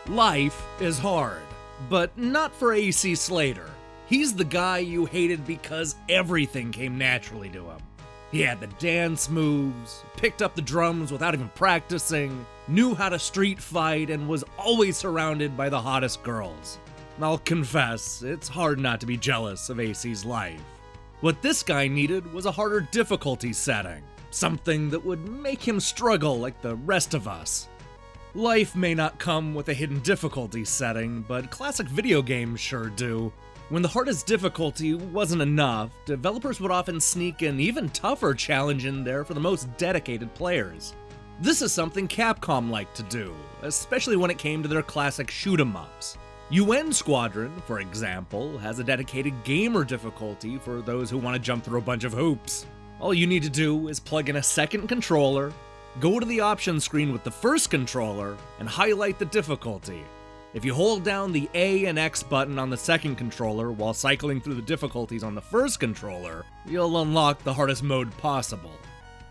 Life is hard, but not for AC Slater. He's the guy you hated because everything came naturally to him. He had the dance moves, picked up the drums without even practicing, knew how to street fight, and was always surrounded by the hottest girls. I'll confess, it's hard not to be jealous of AC's life. What this guy needed was a harder difficulty setting, something that would make him struggle like the rest of us. Life may not come with a hidden difficulty setting, but classic video games sure do. When the hardest difficulty wasn't enough, developers would often sneak an even tougher challenge in there for the most dedicated players. This is something Capcom liked to do, especially when it came to their classic shoot-'em-ups. UN Squadron, for example, has a dedicated gamer difficulty for those who want to jump through a bunch of hoops. All you need to do is plug in a second controller, go to the options screen with the first controller, and highlight the difficulty. If you hold down the A and X button on the second controller while cycling through the difficulties on the first controller, you'll unlock the hardest mode possible.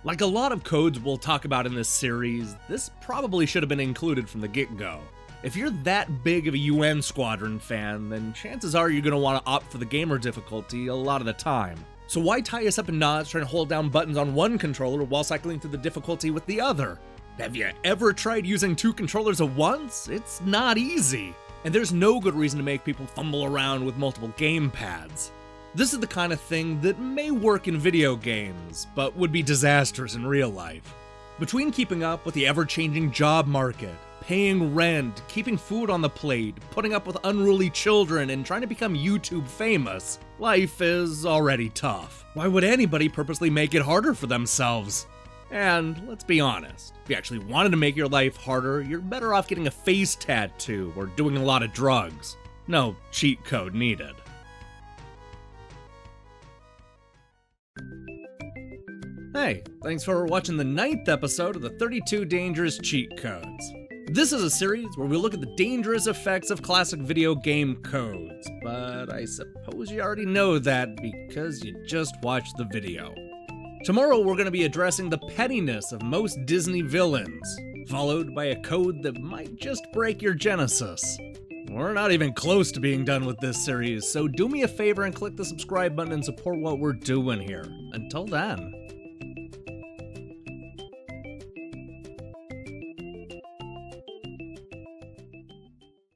Like a lot of codes we'll talk about in this series, this probably should have been included from the get-go. If you're that big of a UN Squadron fan, then chances are you're going to want to opt for the gamer difficulty a lot of the time. So why tie us up in knots trying to hold down buttons on one controller while cycling through the difficulty with the other? Have you ever tried using two controllers at once? It's not easy. And there's no good reason to make people fumble around with multiple game pads. This is the kind of thing that may work in video games, but would be disastrous in real life. Between keeping up with the ever-changing job market, paying rent, keeping food on the plate, putting up with unruly children, and trying to become YouTube famous, life is already tough. Why would anybody purposely make it harder for themselves? And let's be honest, if you actually wanted to make your life harder, you're better off getting a face tattoo or doing a lot of drugs. No cheat code needed. Hey, thanks for watching the 9th episode of the 32 Dangerous Cheat Codes. This is a series where we look at the dangerous effects of classic video game codes, but I suppose you already know that because you just watched the video. Tomorrow we're going to be addressing the pettiness of most Disney villains, followed by a code that might just break your Genesis. We're not even close to being done with this series, so do me a favor and click the subscribe button and support what we're doing here. Until then.